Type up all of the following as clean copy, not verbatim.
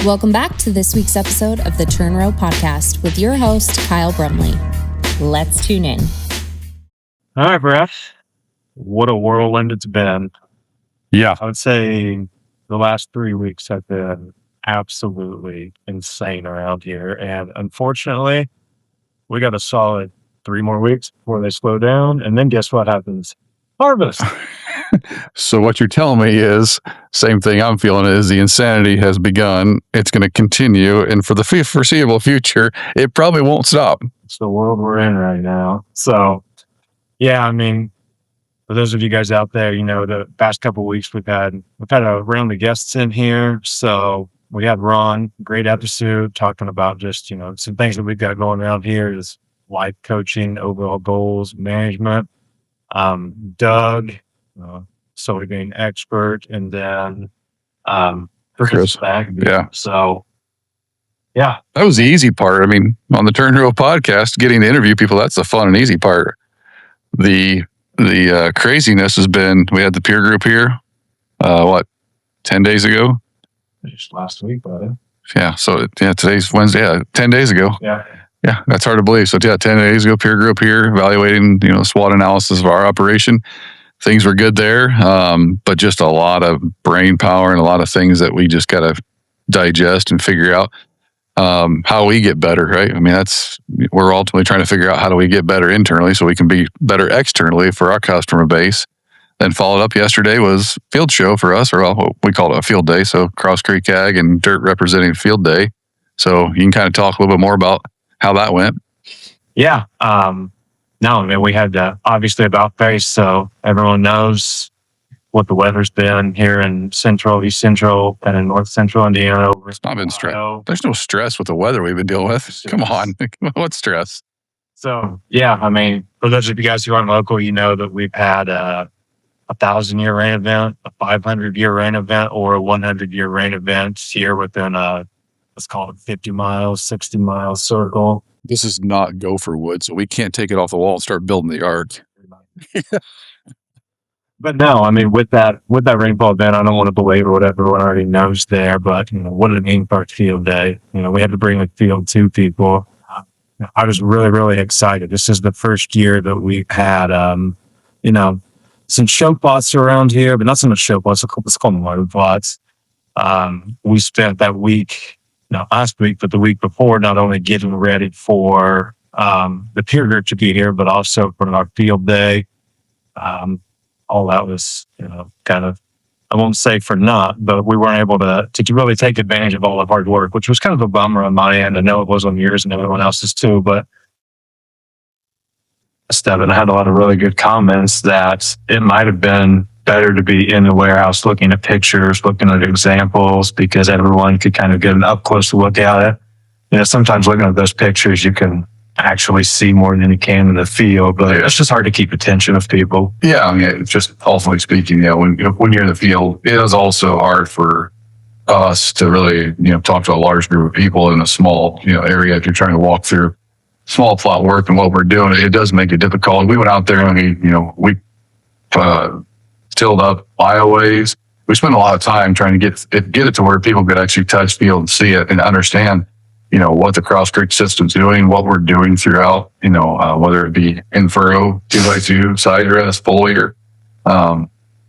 Welcome back to this week's episode of the Turn Row Podcast with your host, Kyle Brumley. Let's tune in. All right, Brett. What a whirlwind it's been. Yeah. I would say the last 3 weeks have been absolutely insane around here. And unfortunately, we got a solid 3 more weeks before they slow down. And then guess what happens? Harvest. So what you're telling me is, same thing I'm feeling is the insanity has begun. It's going to continue. And for the foreseeable future, it probably won't stop. It's the world we're in right now. So, yeah, I mean, for those of you guys out there, you know, the past couple of weeks we've had a round of guests in here. So we had Ron, great episode, talking about just, you know, some things that we've got going around here is life coaching, overall goals, management. Doug, soybean expert, and then Chris back. Yeah. So, yeah. That was the easy part. I mean, on the Turn Row podcast, getting to interview people, that's the fun and easy part. The craziness has been, we had the peer group here, 10 days ago? Just last week, buddy. Yeah, so today's Wednesday, 10 days ago. Yeah. Yeah, that's hard to believe. So 10 days ago, peer group here, evaluating, SWOT analysis of our operation. Things were good there, but just a lot of brain power and a lot of things that we just got to digest and figure out how we get better, right? I mean, we're ultimately trying to figure out how do we get better internally so we can be better externally for our customer base. Then followed up yesterday was field show for us, or we call it a field day. So Cross Creek Ag and Dirt representing field day. So you can kind of talk a little bit more about how that went. Yeah. No, I mean, we had obviously about face, so everyone knows what the weather's been here in East Central, and in North Central Indiana. It's not been stress. There's no stress with the weather we've been dealing with. Come on. What stress? So, yeah, I mean, for those of you guys who aren't local, you know that we've had a 1,000-year rain event, a 500-year rain event, or a 100-year rain event here within let's call it 50 miles, 60-mile circle. This is not Gopher Wood, so we can't take it off the wall and start building the ark. But no, I mean, with that rainfall event, I don't want to belabor what everyone already knows there, but what did it mean for our field day? We had to bring the field to people. I was really, really excited. This is the first year that we've had, some show plots around here, but not so much show plots. Let's call them water plots. We spent that week, not last week, but the week before, not only getting ready for the peer group to be here, but also for our field day. All that was, kind of, I won't say for naught, but we weren't able to really take advantage of all the hard work, which was kind of a bummer on my end. I know it was on yours and everyone else's too, but I had a lot of really good comments that it might have been better to be in the warehouse looking at pictures, looking at examples, because everyone could kind of get an up close look at it. Sometimes looking at those pictures, you can actually see more than you can in the field, but it's just hard to keep attention of people. Yeah, I mean, just ultimately speaking, when you're in the field, it is also hard for us to really, talk to a large group of people in a small, area. If you're trying to walk through small plot work and what we're doing, it does make it difficult. We went out there and we tilled up bioways. We spent a lot of time trying to get it to where people could actually touch, feel, and see it and understand what the Cross Creek system's doing, what we're doing throughout, whether it be in furrow, 2x2, side dress, foliar.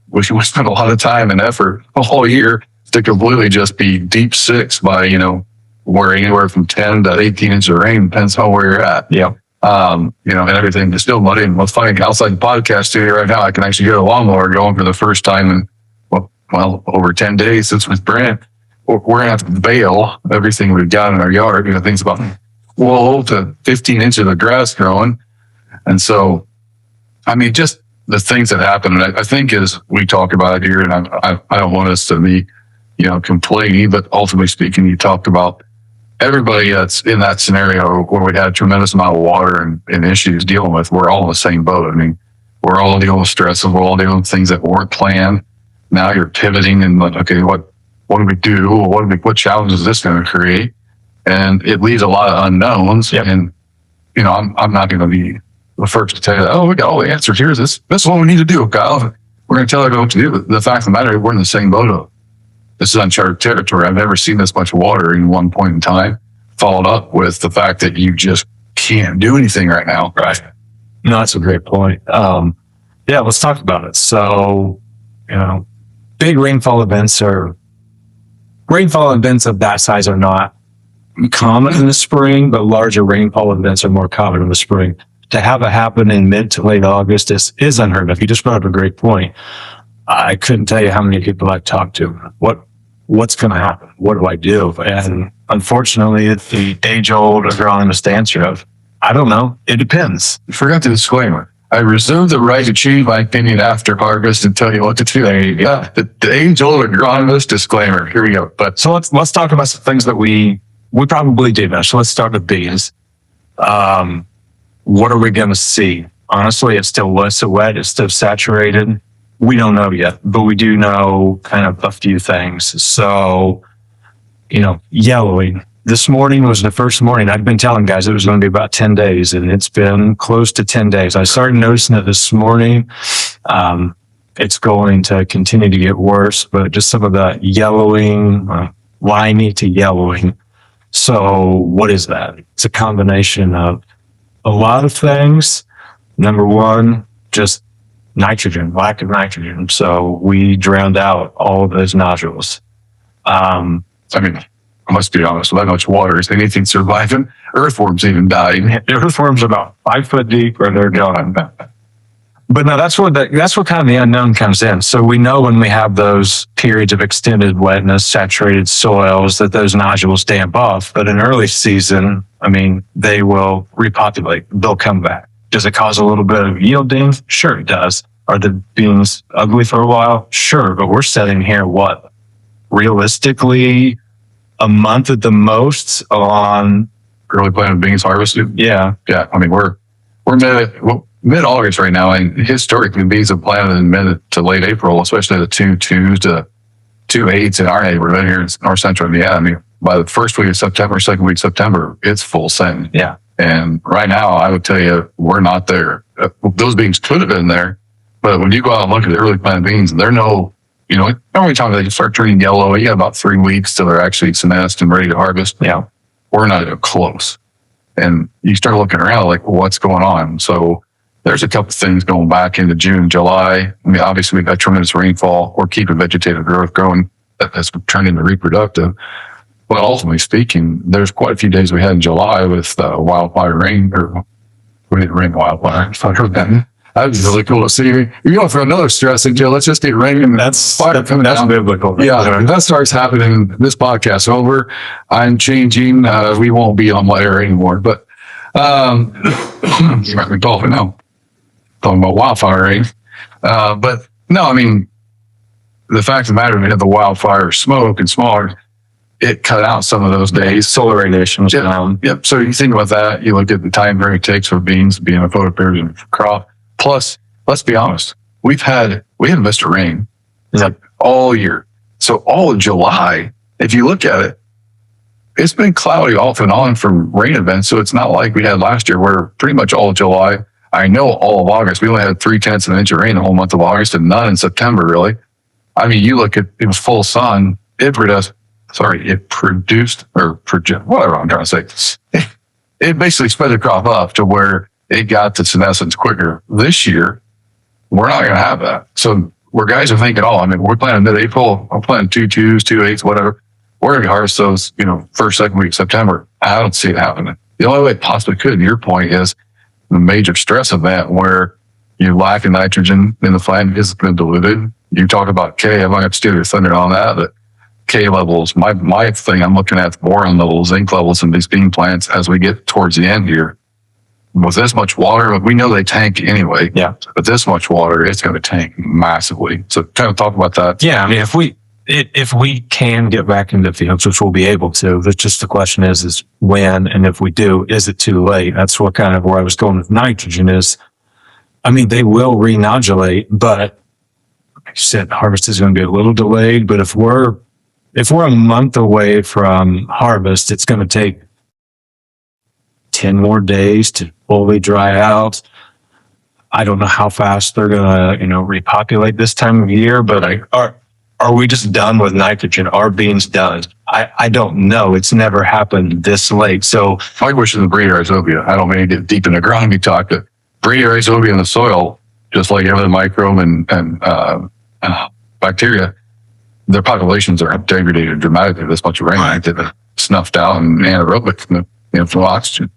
We spent a lot of time and effort a whole year to completely just be deep 6 by, where anywhere from 10 to 18 inches of rain, depends on where you're at. Yeah. And everything is still muddy. And what's funny, outside the podcast studio right now, I can actually hear the lawnmower going for the first time in, over 10 days since with Brent. We're going to have to bale everything we've got in our yard. Things about 12 to 15 inches of grass growing. And so, I mean, just the things that happen. And I think as we talk about it here, and I don't want us to be, complaining, but ultimately speaking, you talked about everybody that's in that scenario where we had a tremendous amount of water and issues dealing with. We're all in the same boat. I mean, we're all dealing with stress and we're all dealing with things that weren't planned. Now you're pivoting and like, okay, what do we do? What challenges is this going to create? And it leaves a lot of unknowns. Yep. And, I'm not going to be the first to tell you, we got all the answers. This is what we need to do, Kyle. We're going to tell everyone what to do. But the fact of the matter is we're in the same boat. this is uncharted territory. I've never seen this much water in one point in time, followed up with the fact that you just can't do anything right now. Right. No, that's a great point. Yeah, let's talk about it. So, big rainfall events of that size are not common in the spring, but larger rainfall events are more common in the spring. To have it happen in mid to late August is unheard of. You just brought up a great point. I couldn't tell you how many people I've talked to. What's going to happen? What do I do? And unfortunately, it's the age-old agronomist answer of, I don't know. It depends. I forgot the disclaimer. I reserve the right to change my opinion after harvest and tell you what to do. The age-old agronomist disclaimer. Here we go. But So let's talk about some things that we probably do know. So let's start with bees. What are we going to see? Honestly, it's still less wet. It's still saturated. We don't know yet, but we do know kind of a few things. So, yellowing. This morning was the first morning. I'd been telling guys it was going to be about 10 days, and it's been close to 10 days. I started noticing it this morning. It's going to continue to get worse, but just some of the yellowing, limey to yellowing. So what is that? It's a combination of a lot of things. Number one, just nitrogen, lack of nitrogen. So we drowned out all of those nodules. I must be honest, with that much water, is anything surviving? Earthworms even died. Earthworms are about 5 foot deep or they're gone. But no, that's what kind of the unknown comes in. So we know when we have those periods of extended wetness, saturated soils, that those nodules damp off. But in early season, they will repopulate. They'll come back. Does it cause a little bit of yielding? Sure, it does. Are the beans ugly for a while? Sure, but we're sitting here, realistically, a month at the most on Early planted beans harvested. Yeah. Yeah. We're mid-August right now, and historically beans have planted in mid to late April, especially the 2/2s to 2/8s in our neighborhood here in North Central Indiana. By the first week of September, second week of September, it's full send. Yeah. And right now, I would tell you, we're not there. Those beans could have been there, but when you go out and look at the early planted beans, they're every time they start turning yellow, you got about 3 weeks till they're actually senesced and ready to harvest. Yeah. We're not even close. And you start looking around like, what's going on? So there's a couple of things going back into June, July. Obviously we've had tremendous rainfall. We're keeping vegetative growth growing. That's turned into reproductive. But ultimately speaking, there's quite a few days we had in July with wildfire rain, or we didn't rain wildfire. That was really cool to see. You're going for another stress until let's just get rain and That's fire coming down. biblical. Yeah, if that starts happening, this podcast over. I'm changing. We won't be on air anymore. But you might be talking now. Talking about wildfire rain. But no, the fact of the matter, we had the wildfire smoke and smog. It cut out some of those days. Solar radiation was down. Yep. So you think about that. You look at the time frame it takes for beans being a photoperiod crop. Plus, let's be honest, we haven't missed a rain all year. So all of July, if you look at it, it's been cloudy off and on for rain events. So it's not like we had last year where pretty much all of July, I know all of August, we only had 0.3 of an inch of rain the whole month of August and none in September, really. You look at, it was full sun. It produced, whatever I'm trying to say. It basically sped the crop up to where it got to senescence quicker. This year, we're not going to have that. So where guys are thinking, we're planting mid-April, I'm planting 2/2s, 2/8s, whatever. We're going to harvest those, first, second week of September. I don't see it happening. The only way it possibly could, to your point, is the major stress event where you lack of nitrogen in the plant has been diluted. You talk about K, I'm not going to steal your thunder on that, but K levels, my thing, I'm looking at boron levels, zinc levels in these bean plants as we get towards the end here. With this much water, we know they tank anyway. Yeah. But this much water, it's going to tank massively. So kind of talk about that. Yeah. If we can get back into the fields, which we'll be able to, that's just the question is when, and if we do, is it too late? That's where I was going with nitrogen is, they will renodulate, but like you said, harvest is going to be a little delayed. But if we're a month away from harvest, it's going to take 10 more days to fully dry out. I don't know how fast they're going to, repopulate this time of year, but are we just done with nitrogen? Are beans done? I don't know. It's never happened this late. So My question is breeder rhizobia. I don't mean to get deep in agronomy talk, but breeder rhizobia in the soil, just like every microbe and bacteria, their populations are degraded dramatically. This much rain, they've been snuffed out and anaerobic from oxygen.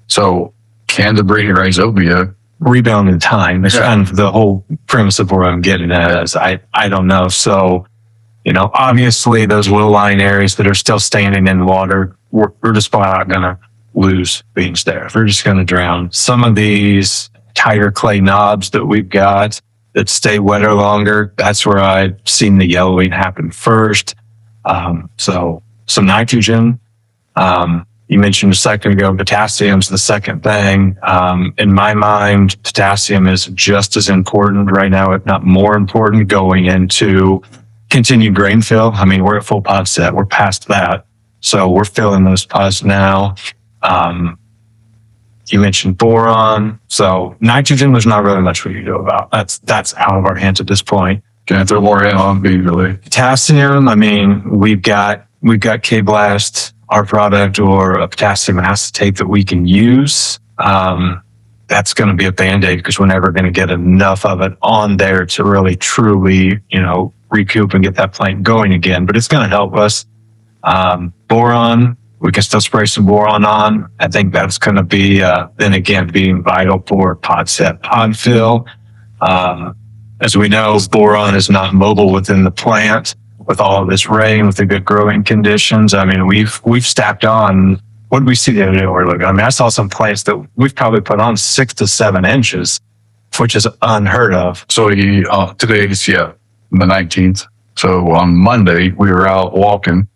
So can the breeder rhizobia rebound in time is kind of the whole premise of where I'm getting at. Is I don't know. So, obviously those low lying areas that are still standing in water, we're just not going to lose beans there. We're just going to drown. Some of these tighter clay knobs that we've got that stay wetter longer, that's where I've seen the yellowing happen first. So some nitrogen. You mentioned a second ago, potassium's the second thing. In my mind, potassium is just as important right now, if not more important, going into continued grain fill. I mean, we're at full pod set. We're past that. So we're filling those pods now. You mentioned boron. So nitrogen, there's not really much we can do about. That's out of our hands at this point. can I throw more in on beans really? Potassium, I mean, we've got K-Blast, our product, or a potassium acetate that we can use. That's going to be a Band-Aid because we're never going to get enough of it on there to really truly, recoup and get that plant going again. But it's going to help us. Boron, we can still spray some boron on. I think that's going to be, then again, being vital for pod set, pod fill. As we know, boron is not mobile within the plant. With all of this rain, with the good growing conditions, I mean, we've stacked on. What did we see the other day? I saw some plants that we've probably put on 6 to 7 inches, which is unheard of. So today's the 19th. So on Monday we were out walking.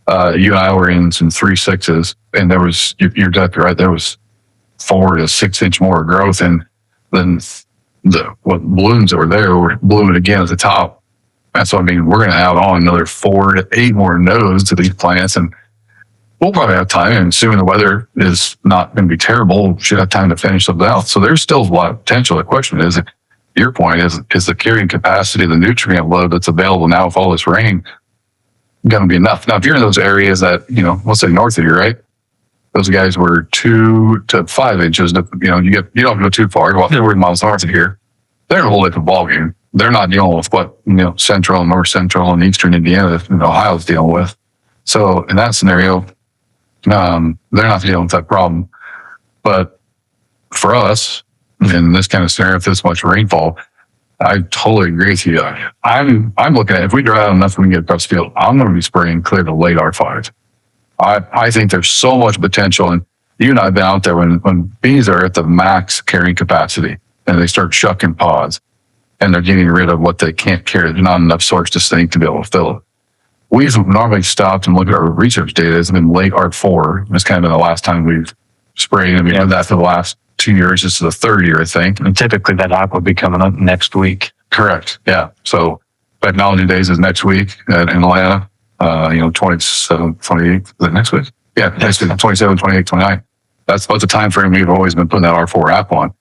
You and I were in some 3.6s, and there was you're definitely right. There was 4 to 6 inch more growth, and then what blooms that were there were blooming again at the top. That's what I mean. We're going to add on another 4 to 8 more nodes to these plants, and we'll probably have time. And assuming the weather is not going to be terrible, we should have time to finish those out. So there's still a lot of potential. The question is, your point is the carrying capacity, the nutrient load that's available now with all this rain going to be enough? Now, if you're in those areas that, let's say north of you, right? Those guys were 2 to 5 inches. You don't have to go too far. Well, they're miles north of here. They're in a whole different ballgame. They're not dealing with what, central and north central and eastern Indiana that Ohio's dealing with. So in that scenario, they're not dealing with that problem. But for us, in this kind of scenario, if this much rainfall, I totally agree with you. I'm looking at, if we dry out enough and we get across the field, I'm going to be spraying clear to late R5. I think there's so much potential. And you and I have been out there when bees are at the max carrying capacity and they start shucking pods and they're getting rid of what they can't carry. There's not enough source distinct to be able to fill it. We've normally stopped and looked at our research data. It's been late R4. It's kind of been the last time we've sprayed. And we've done that for the last 2 years. This is the third year, I think. And typically that app will be coming up next week. Correct. Yeah. So Technology Days is next week in Atlanta. 27, 28, is that next week? Yeah, next week, 27, 28, 29. That's the time frame we've always been putting that R4 app on.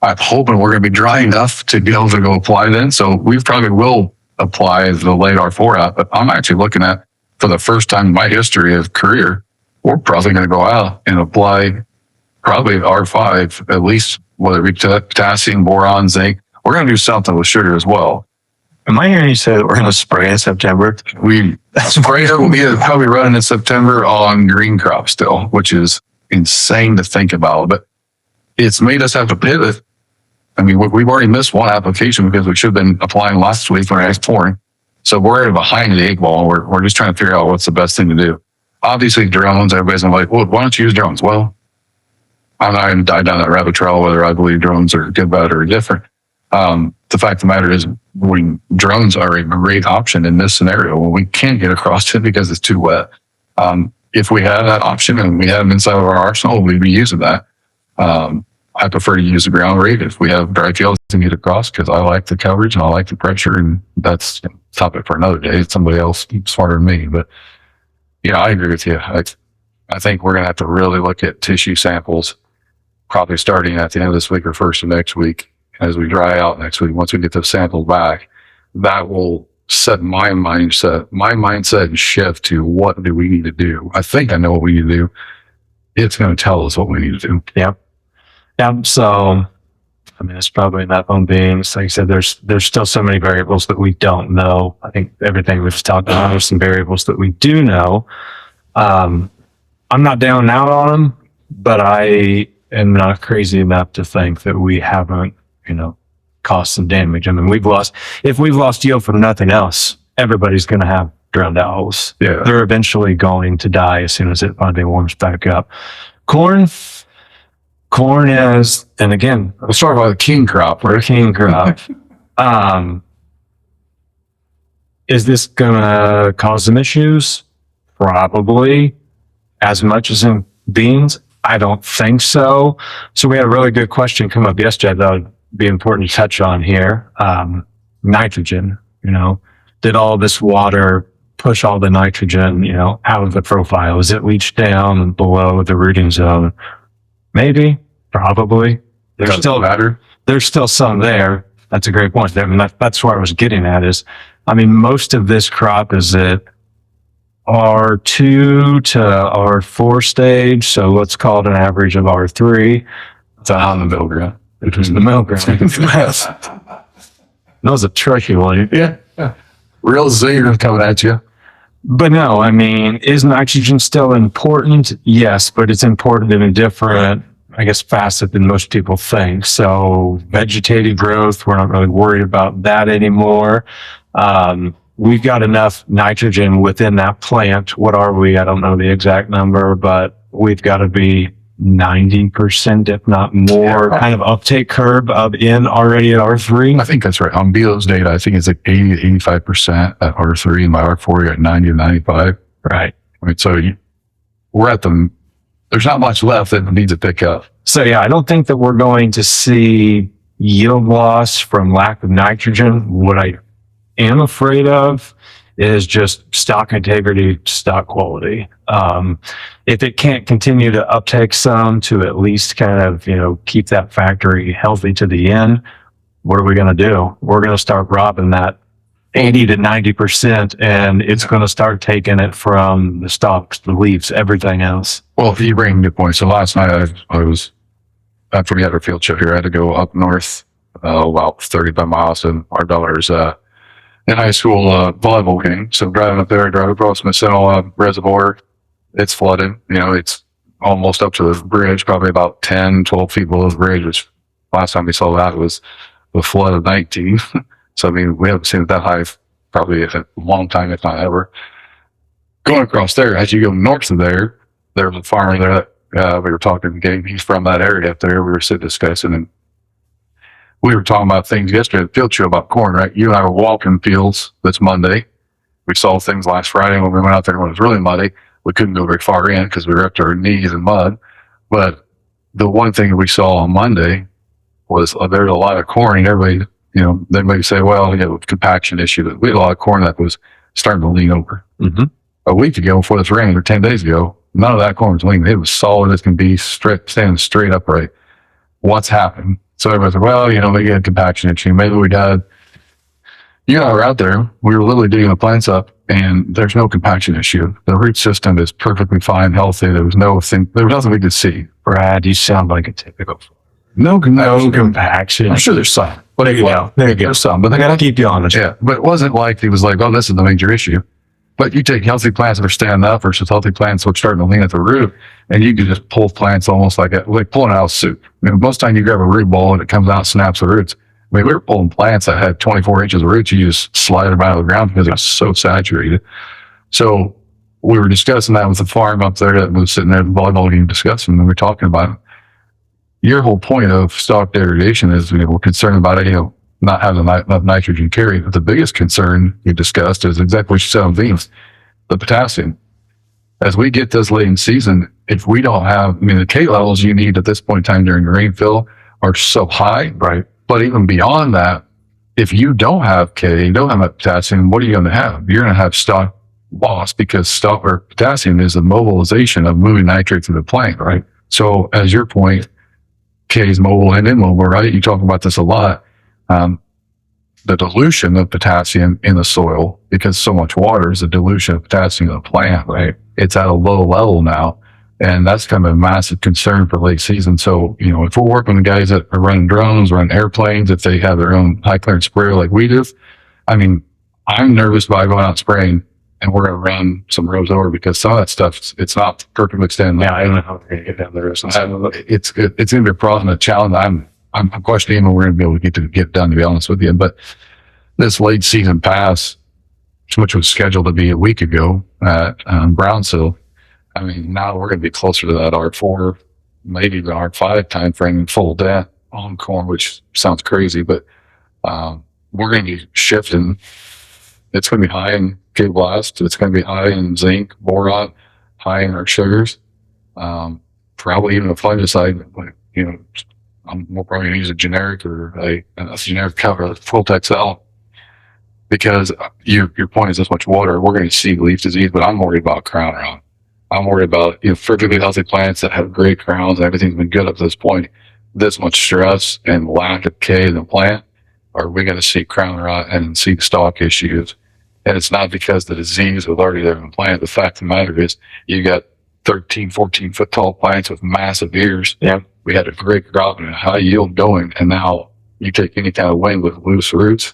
I'm hoping we're going to be dry enough to be able to go apply then. So we probably will apply the late R4 app, but I'm actually looking at, for the first time in my history of career, we're probably going to go out and apply probably R5, at least, whether it be potassium, boron, zinc. We're going to do something with sugar as well. Am I hearing you say that we're going to spray in September? We spray it will be probably running in September on green crop still, which is insane to think about, but it's made us have to pivot. I mean, we've already missed one application because we should have been applying last week when I was pouring. So we're behind the 8 ball. We're just trying to figure out what's the best thing to do. Obviously, drones, everybody's like, well, why don't you use drones? Well, I'm not going to dive down that rabbit trail whether I believe drones are good, bad, or different. The fact of the matter is, drones are a great option in this scenario when we can't get across it because it's too wet. If we had that option and we had them inside of our arsenal, we'd be using that. I prefer to use the ground rate if we have dry fields to get across because I like the coverage and I like the pressure, and that's a topic for another day. It's somebody else smarter than me, but I agree with you. I think we're going to have to really look at tissue samples probably starting at the end of this week or first of next week as we dry out next week. Once we get those samples back, that will set my mindset and shift to what do we need to do. I think I know what we need to do. It's going to tell us what we need to do. Yep. So, I mean, it's probably enough on beans. Like I said, there's still so many variables that we don't know. I think everything we've talked about, there's some variables that we do know. I'm not down and out on them, but I am not crazy enough to think that we haven't, caused some damage. I mean, if we've lost yield from nothing else, everybody's going to have drowned owls. Yeah. They're eventually going to die as soon as it finally warms back up. Corn is, and again, Let's talk about the king crop, right? king crop. Is this going to cause some issues? Probably. As much as in beans? I don't think so. So we had a really good question come up yesterday that would be important to touch on here. Nitrogen, did all this water push all the nitrogen, out of the profile? Is it leached down below the rooting zone? Maybe, probably. There's still some there. That's a great point. I mean, that's where I was getting at is, most of this crop is at R2 to R4 stage. So let's call it an average of R3. It's on the middle ground. It was the middle ground. That was a tricky one. Yeah. Real zinger coming at you. But no, is nitrogen still important? Yes, but it's important in a different, facet than most people think. So vegetative growth, we're not really worried about that anymore. We've got enough nitrogen within that plant. What are we? I don't know the exact number, but we've got to be 90%, if not more, kind of uptake curve already at R3. I think that's right. On Bealo's data, I think it's like 80 to 85% at R3, and by R4, you're at 90 to 95. Right. So there's not much left that needs to pick up. So yeah, I don't think that we're going to see yield loss from lack of nitrogen. What I am afraid of is just stock integrity, stock quality. If it can't continue to uptake some to at least kind of, keep that factory healthy to the end, what are we going to do? We're going to start robbing that 80 to 90%, and it's going to start taking it from the stalks, the leaves, everything else. Well, if you bring a good point. So last night after we had our field trip here, I had to go up north, about 35 miles, and our daughter's, in high school volleyball game. So driving up there, drive across Maceno Reservoir, it's flooded. It's almost up to the bridge, probably about 10, 12 feet below the bridge, which last time we saw that was the flood of 19. So, we haven't seen it that high probably in a long time, if not ever. Going across there, as you go north of there, there was a farmer there that we were talking to the game. He's from that area up there. We were sitting discussing, and we were talking about things yesterday at the field trip about corn, right? You and I were walking fields this Monday. We saw things last Friday when we went out there when it was really muddy. We couldn't go very far in because we were up to our knees in mud. But the one thing we saw on Monday was there's a lot of corn, and everybody, they may say, well, compaction issue. But we had a lot of corn that was starting to lean over. Mm-hmm. A week ago, before this rain, or 10 days ago, none of that corn was leaning. It was solid as can be, standing straight upright. What's happened? So everybody said, well, they get a compaction issue. Maybe we got, we were out there. We were literally digging the plants up, and there's no compaction issue. The root system is perfectly fine, healthy. There was nothing we could see. Brad, you sound like a typical. No compaction. I'm sure there's some. But there you go. There's some, but they got to keep you honest. Yeah, but it wasn't like he was like, oh, this is the major issue. But you take healthy plants that are standing up versus healthy plants which are starting to lean at the root, and you can just pull plants almost like pulling out soup. Most time you grab a root ball and it comes out and snaps the roots. We were pulling plants that had 24 inches of roots. You just slide them out of the ground because it was so saturated. So we were discussing that with the farm up there that was sitting there at the volleyball game discussing, and we were talking about it. Your whole point of stock degradation is we're concerned about it, not having enough nitrogen carry. But the biggest concern you discussed is exactly what you said on beans, the potassium. As we get this late in season, if we don't have, the K levels you need at this point in time during rainfill are so high, right? But even beyond that, if you don't have K, you don't have that potassium, what are you going to have? You're going to have stock loss because stock or potassium is the mobilization of moving nitrate through the plant, right? So as your point, K is mobile and immobile, right? You talk about this a lot. the dilution of potassium in the soil, because so much water is a dilution of potassium in the plant, right? It's at a low level now. And that's kind of a massive concern for late season. So, if we're working with guys that are running drones, running airplanes, if they have their own high clearance sprayer like we do, I mean, I'm nervous about going out spraying, and we're going to run some rows over, because some of that stuff, it's not perfectly standing. Yeah, I don't know how we're going to get down there. It's going to be a problem, a challenge. I'm questioning when we're going to be able to get done, to be honest with you. But this late season pass, which was scheduled to be a week ago at Brownsville, I mean, now we're going to be closer to that R4, maybe the R5 time frame in full depth on corn, which sounds crazy, but we're going to be shifting. It's going to be high in K-Blast. It's going to be high in zinc, boron, high in our sugars, probably even a fungicide. We're probably going to use a generic or a generic cover, Full XL, because your point is this much water. We're going to see leaf disease, but I'm worried about crown rot. I'm worried about perfectly healthy plants that have great crowns and everything's been good up to this point. This much stress and lack of K in the plant, are we going to see crown rot and see stalk issues? And it's not because the disease was already there in the plant. The fact of the matter is, you got 13, 14 foot tall plants with massive ears. Yeah. We had a great crop and a high yield going, and now you take any kind of wind with loose roots.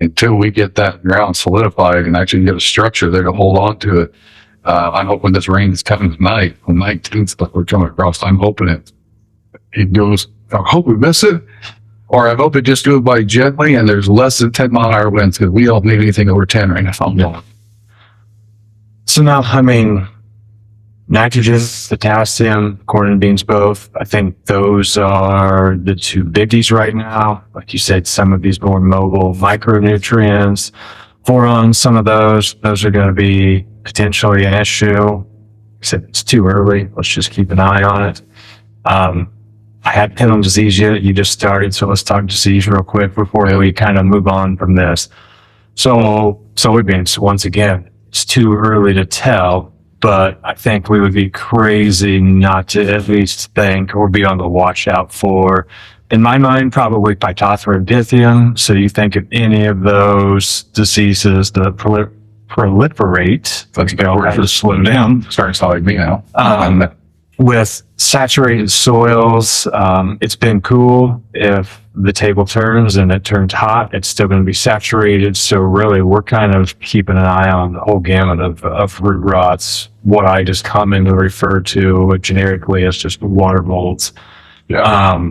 Until we get that ground solidified and actually get a structure there to hold on to it, I'm hoping this rain is coming tonight, on 19th, like we're coming across. I'm hoping it goes. I hope we miss it, or I hope it just goes by gently and there's less than 10 mile an hour winds, because we don't need anything over 10 right now. So now, I mean, nitrogen, potassium, corn and beans both. I think those are the two biggies right now. Like you said, some of these more mobile micronutrients, boron, some of those are going to be potentially an issue. Except it's too early. Let's just keep an eye on it. I had pinhole disease yet. You just started, so let's talk disease real quick before we kind of move on from this. So soybeans, once again, it's too early to tell, but I think we would be crazy not to at least think or be on the watch out for, in my mind, probably Phytophthora and Pythium. So you think of any of those diseases that proliferate, let's go have to slow down. Starting to sound like me now. With saturated soils, it's been cool. If the table turns and it turns hot, it's still going to be saturated. So really, we're kind of keeping an eye on the whole gamut of root rots, what I just commonly refer to generically as just water molds. Yeah.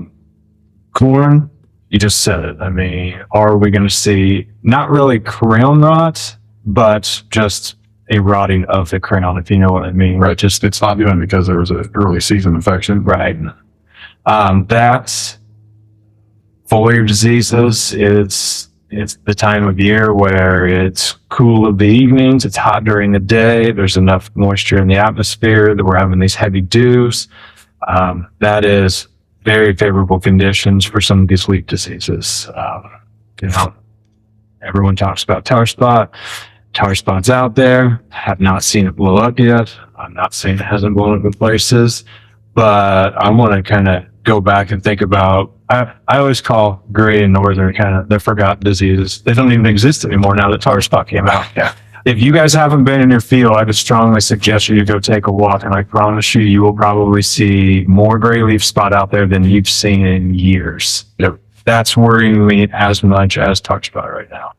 Corn, you just said it. I mean, are we going to see not really crown rot, but just a rotting of the crown, if you know what I mean? Right. Just, it's not doing because there was an early season infection. Right. That's foliar diseases. It's the time of year where it's cool in the evenings, it's hot during the day, there's enough moisture in the atmosphere that we're having these heavy dews. That is very favorable conditions for some of these leaf diseases. Everyone talks about tar spot. Tar spot's out there. Have not seen it blow up yet. I'm not saying it hasn't blown up in places, but I want to kind of go back and think about, I always call gray and northern kind of the forgotten diseases. They don't even exist anymore now that tar spot came out. Yeah. If you guys haven't been in your field, I would strongly suggest you to go take a walk, and I promise you will probably see more gray leaf spot out there than you've seen in years. Yep. That's worrying me as much as tar spot right now.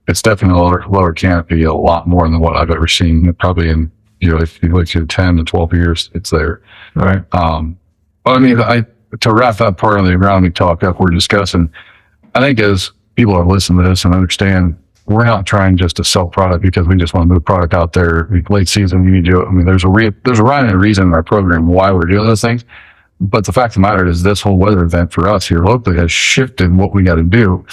It's definitely lower canopy, a lot more than what I've ever seen. Probably in, if you look at 10 to 12 years, it's there. All right. But I mean, to wrap that part of the agronomy talk up, we're discussing, I think as people are listening to this and understand, we're not trying just to sell product because we just want to move product out there. Late season, you need to, I mean, there's a rhyme and a reason in our program why we're doing those things. But the fact of the matter is this whole weather event for us here locally has shifted what we got to do.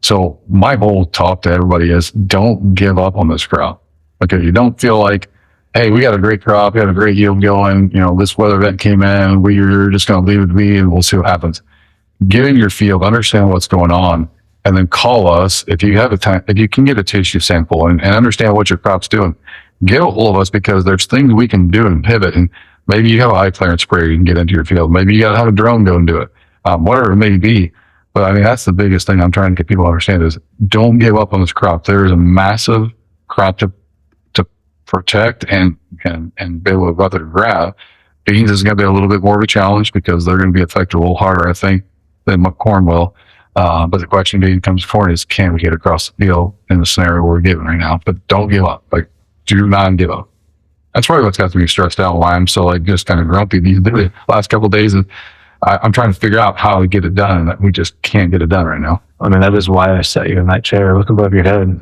So my whole talk to everybody is don't give up on this crop. Okay. You don't feel like, hey, we got a great crop, we got a great yield going, this weather event came in, we're just going to leave it to be and we'll see what happens. Get in your field, understand what's going on, and then call us if you have if you can get a tissue sample and understand what your crop's doing. Get a hold of us because there's things we can do and pivot. And maybe you have a high clearance sprayer you can get into your field. Maybe you got to have a drone go and do it. Whatever it may be. But I mean, that's the biggest thing I'm trying to get people to understand is don't give up on this crop. There is a massive crop to protect and be able to weather the grab. Beans is going to be a little bit more of a challenge because they're going to be affected a little harder, I think, than what corn will. But the question being comes forward is, can we get across the field in the scenario we're given right now? But don't give up. Like, do not give up. That's probably what's got me stressed out. Why I'm so like just kind of grumpy these last couple of days. I'm trying to figure out how to get it done, and we just can't get it done right now. I mean, that is why I set you in that chair. Look above your head.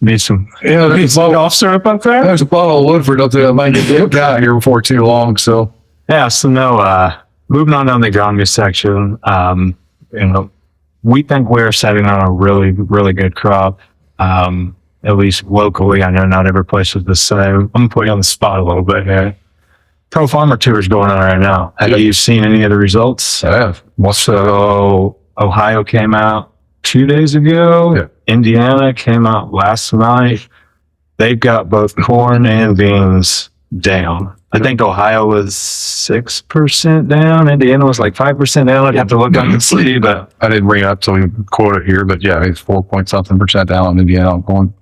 Need some golf syrup up there. There's a bottle of Woodford up there that might get out here before too long. So yeah. So no. Moving on down the agronomy section. We think we're setting on a really, really good crop. At least locally. I know not every place is the same. I'm gonna put you on the spot a little bit here. Pro Farmer Tour is going on right now. Have you seen any of the results? I have. So Ohio came out 2 days ago. Yeah. Indiana came out last night. They've got both corn and beans down. I think Ohio was 6% down. Indiana was like 5% down. I'd have to look up and see, but I didn't bring it up so we can quote it here. But yeah, it's 4-point-something% down on Indiana on corn.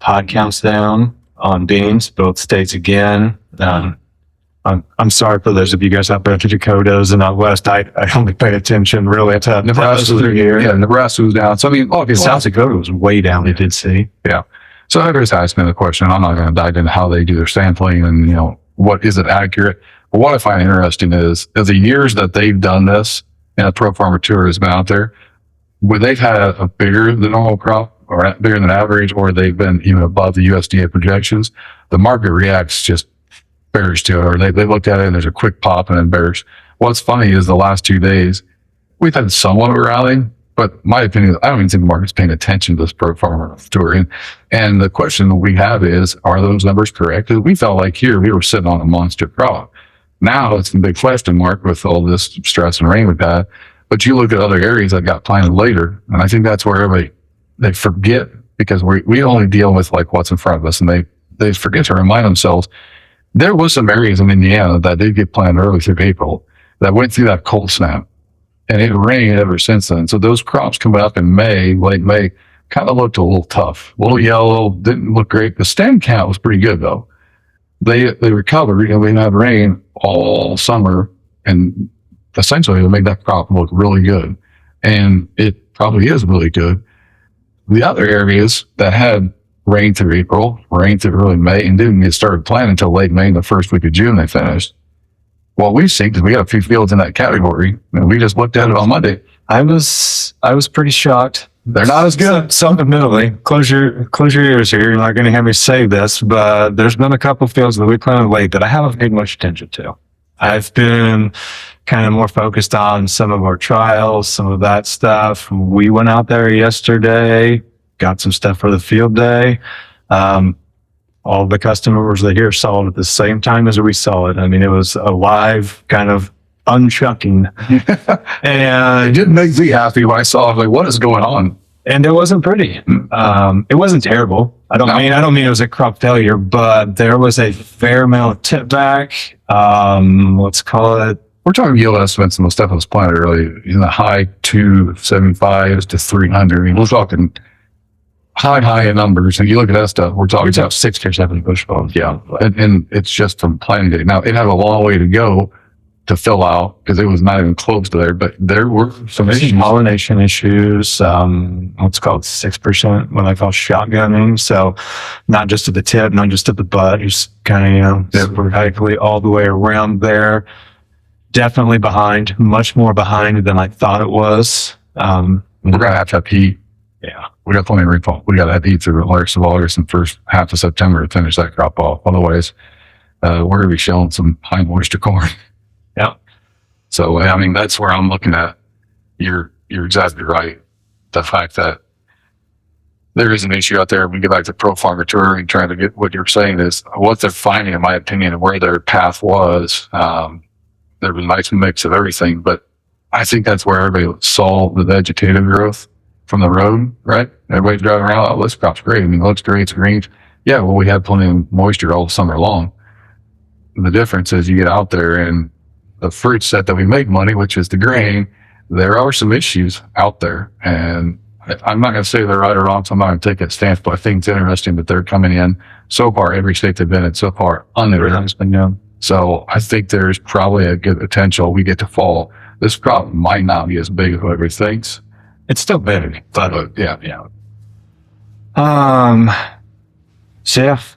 pod counts down on beans, both states again. I'm sorry for those of you guys out there to Dakotas and out west. I only pay attention really to Nebraska was here. Yeah, Nebraska was down. So I mean, obviously South Dakota was way down. I did see. Yeah. So I just asked me the question. I'm not going to dive into how they do their sampling and what is it accurate. But what I find interesting is the years that they've done this and a Pro Farmer Tour has been out there, where they've had a bigger than normal crop or bigger than average, or they've been even above the USDA projections, the market reacts just bearish to it, or they looked at it and there's a quick pop and then bearish. What's funny is the last 2 days, we've had somewhat of a rally, but my opinion is I don't even think the market's paying attention to this Pro Farmer Tour. And the question that we have is, are those numbers correct? We felt like here we were sitting on a monster crop. Now it's a big question mark with all this stress and rain we've had. But you look at other areas that got planted later, and I think that's where they forget, because we only deal with like what's in front of us, and they forget to remind themselves there was some areas in Indiana that did get planted early through April that went through that cold snap, and it rained ever since then. So those crops coming up in late May, kind of looked a little tough, a little yellow, didn't look great. The stem count was pretty good though. They recovered, we had rain all summer, and essentially they made that crop look really good. And it probably is really good. The other areas that had rain through April, rain through early May, and didn't get started planting until late May and the first week of June they finished. What we've seen, because we got a few fields in that category, and we just looked at it on Monday. I was pretty shocked. They're not as good. Admittedly, close your ears here. You're not going to hear me say this, but there's been a couple of fields that we planted late that I haven't paid much attention to. I've been kind of more focused on some of our trials, some of that stuff. We went out there yesterday, got some stuff for the field day. All the customers that here saw it at the same time as we saw it. I mean, it was a live kind of unchucking. And it didn't make me happy when I saw it. Like, what is going on? And it wasn't pretty. It wasn't terrible. I don't mean it was a crop failure, but there was a fair amount of tip back. Let's call it. We're talking yield estimates and the stuff that was planted early in the high 275s to 300. I mean, we're talking high numbers. And you look at that stuff, we're talking about 6 or 7 bushels. Yeah. And it's just from planting date. Now, it had a long way to go to fill out because it was not even close to there, but there were some pollination issues. Let's call it 6% what I call shotgunning. So not just at the tip, not just at the butt, just kind of, sporadically all the way around there. Definitely behind, much more behind than I thought it was. We're going to have heat. Yeah. We got plenty of rainfall. We got to have heat through the rest of August and first half of September to finish that crop off. Otherwise, we're going to be showing some high moisture corn. Yeah. So, I mean, that's where I'm looking at. You're exactly right. The fact that there is an issue out there. We get back to Pro Farmer Tour and trying to get what you're saying is what they're finding, in my opinion, and where their path was. There was a nice mix of everything, but I think that's where everybody saw the vegetative growth from the road, right? Everybody's driving around, oh, this crop's great. I mean, it looks great, it's green. Yeah, well, we had plenty of moisture all summer long. The difference is you get out there and the fruit set that we make money, which is the grain, there are some issues out there, and I'm not going to say they're right or wrong, so I'm not going to take that stance, but I think it's interesting that they're coming in so far, every state they've been in so far, uninterrupted. So I think there's probably a good potential we get to fall. This problem might not be as big as whoever thinks. It's still big, But yeah. Jeff,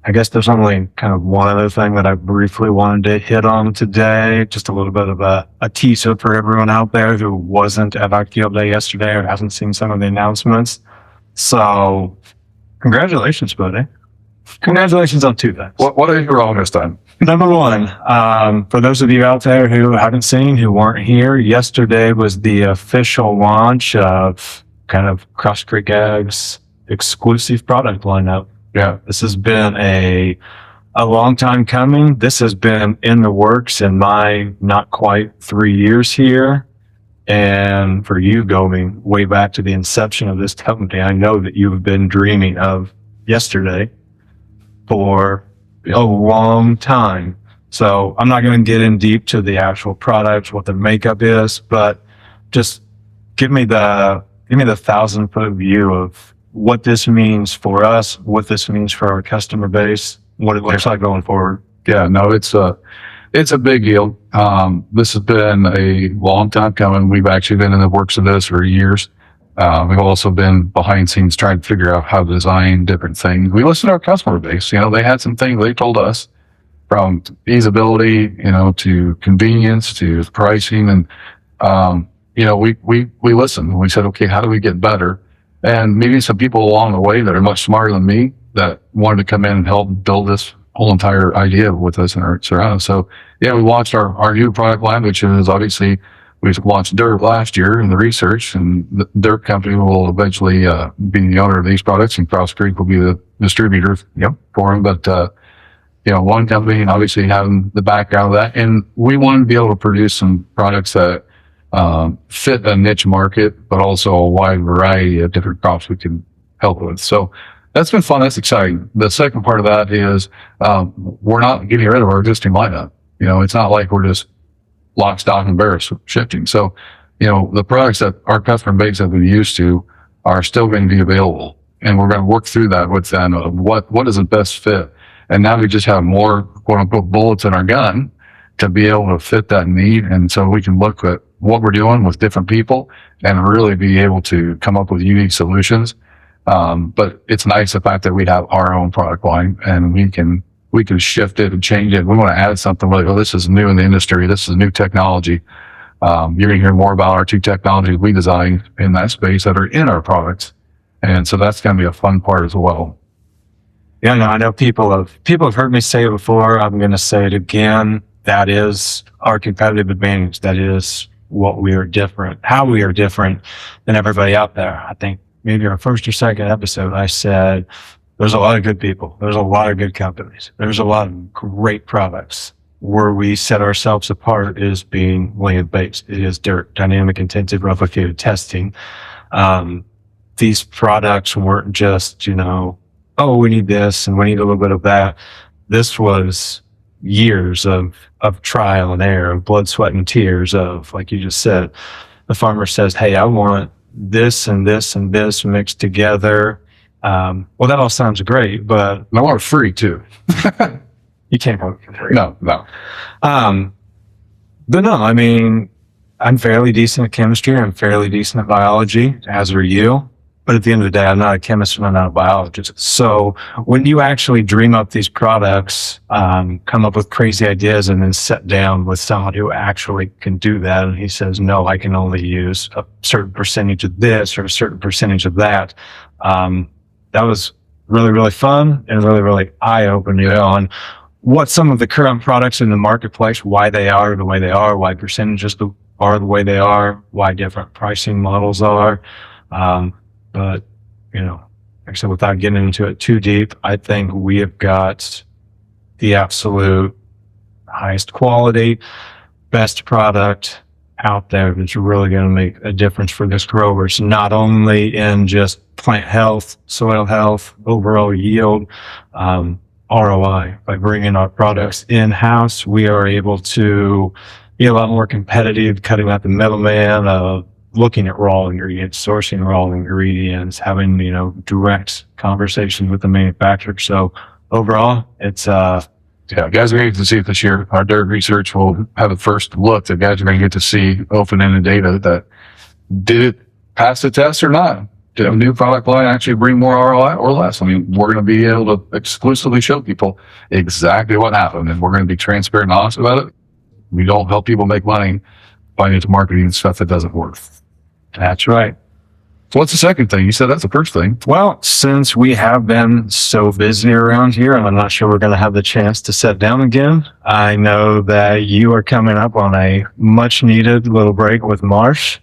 I guess there's only kind of one other thing that I briefly wanted to hit on today. Just a little bit of a teaser for everyone out there who wasn't at our field day yesterday or hasn't seen some of the announcements. So, congratulations, buddy. Congratulations on two things. What are you wrong this time? Number one, for those of you out there who haven't seen, who weren't here, yesterday was the official launch of kind of Cross Creek Ag's exclusive product lineup. Yeah. This has been a long time coming. This has been in the works in my not quite 3 years here. And for you going way back to the inception of this company, I know that you have been dreaming of yesterday for a long time. So I'm not going to get in deep to the actual products, what the makeup is, but just give me the 1,000-foot view of what this means for us, what this means for our customer base, what it looks like going forward. Yeah, no, it's a big deal. This has been a long time coming. We've actually been in the works of this for years. We've also been behind scenes trying to figure out how to design different things. We listened to our customer base. They had some things they told us, from easeability, to convenience, to pricing. And, we listened. We said, okay, how do we get better? And maybe some people along the way that are much smarter than me that wanted to come in and help build this whole entire idea with us and our surroundings. So yeah, we launched our new product line, which is obviously, we launched DIRT last year in the research, and the DIRT company will eventually be the owner of these products, and Cross Creek will be the distributor for them. But, one company obviously having the background of that. And we wanted to be able to produce some products that fit a niche market, but also a wide variety of different crops we can help with. So that's been fun. That's exciting. The second part of that is we're not getting rid of our existing lineup. It's not like we're just lock, stock, and barrel shifting. So, the products that our customer base have been used to are still going to be available. And we're going to work through that with them of what is the best fit. And now we just have more, quote unquote, bullets in our gun to be able to fit that need. And so we can look at what we're doing with different people and really be able to come up with unique solutions. But it's nice the fact that we have our own product line and we can shift it and change it. We want to add something like, this is new in the industry. This is new technology. You're going to hear more about our two technologies we designed in that space that are in our products. And so that's going to be a fun part as well. Yeah, no, I know people have heard me say it before. I'm going to say it again. That is our competitive advantage. That is what we are different, how we are different than everybody out there. I think maybe our first or second episode, I said, there's a lot of good people. There's a lot of good companies. There's a lot of great products. Where we set ourselves apart is being land-based. It is DIRT, dynamic intensive replicated testing. These products weren't just, we need this and we need a little bit of that. This was years of trial and error, of blood, sweat, and tears of, like you just said, the farmer says, hey, I want this and this and this mixed together. Well, that all sounds great, but I want it free too. You can't have it for free. No. But no, I mean, I'm fairly decent at chemistry. I'm fairly decent at biology, as are you. But at the end of the day, I'm not a chemist and I'm not a biologist. So when you actually dream up these products, come up with crazy ideas and then sit down with someone who actually can do that, and he says, no, I can only use a certain percentage of this or a certain percentage of that. That was really, really fun and really, really eye-opening on what some of the current products in the marketplace, why they are the way they are, why percentages are the way they are, why different pricing models are. But, like I said, without getting into it too deep, I think we have got the absolute highest quality, best product out there that's really going to make a difference for this growers, not only in just plant health, soil health, overall yield, ROI. By bringing our products in-house, we are able to be a lot more competitive, cutting out the middleman of looking at raw ingredients, sourcing raw ingredients, having, direct conversations with the manufacturer. So overall, it's, Yeah, guys are going to see it this year. Our dirt research will have a first look that guys are going to get to see open-ended data that did it pass the test or not? Did a new product line actually bring more ROI or less? I mean, we're going to be able to exclusively show people exactly what happened, and we're going to be transparent and honest about it. We don't help people make money by into marketing stuff that doesn't work. that's right. So what's the second thing? You said that's the first thing. Well, since we have been so busy around here, and I'm not sure we're going to have the chance to sit down again, I know that you are coming up on a much needed little break with Marsh.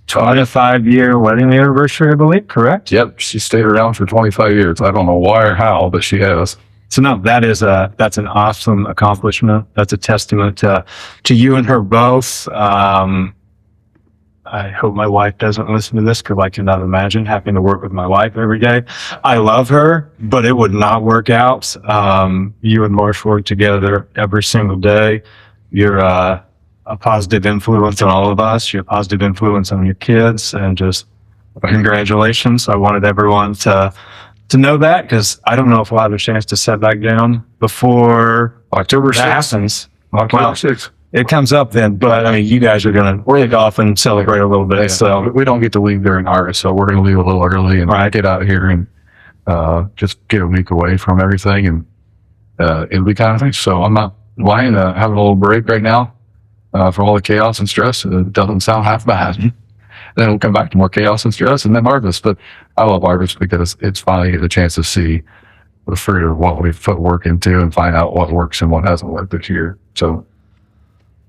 25-year wedding anniversary, I believe, correct? Yep, she stayed around for 25 years. I don't know why or how, but she has. So no, that's an awesome accomplishment. That's a testament to you and her both. I hope my wife doesn't listen to this because I cannot imagine having to work with my wife every day. I love her, but it would not work out. You and Marsh work together every single day. You're a positive influence on all of us. You're a positive influence on your kids, and just congratulations. I wanted everyone to know that, because I don't know if we'll have a chance to sit back down before October that 6th. happens. October Well, 6th. it comes up then, but I mean, you guys are going to take off and celebrate a little bit. Yeah, So we don't get to leave during harvest, so we're going to leave a little early and get out here and just get a week away from everything, and it'll be kind of nice. So I'm not lying. Having a little break right now for all the chaos and stress. It doesn't sound half bad. Then we'll come back to more chaos and stress, and then harvest. But I love harvest because it's finally the chance to see the fruit of what we've put work into and find out what works and what hasn't worked this year. So.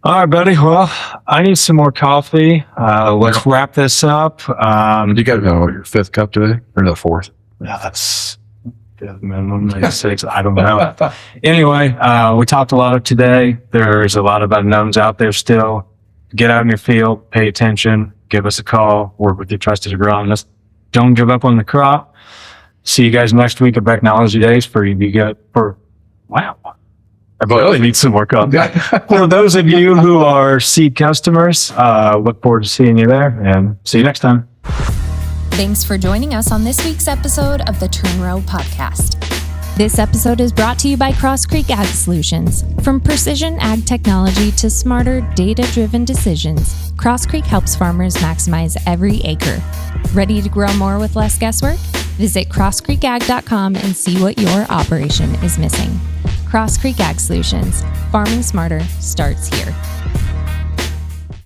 all right, buddy. Well, I need some more coffee. Let's wrap this up. You got to know your fifth cup today or the fourth? That's the minimum, maybe 6. I don't know. Anyway, we talked a lot of today. There's a lot of unknowns out there still. Get out in your field, pay attention, give us a call, work with your trusted agronomist. Don't give up on the crop. See you guys next week at Technology Days wow. I really need some more coffee. For those of you who are seed customers, look forward to seeing you there, and see you next time. Thanks for joining us on this week's episode of the Turn Row Podcast. This episode is brought to you by Cross Creek Ag Solutions. From precision ag technology to smarter, data-driven decisions, Cross Creek helps farmers maximize every acre. Ready to grow more with less guesswork? Visit crosscreekag.com and see what your operation is missing. Cross Creek Ag Solutions. Farming smarter starts here.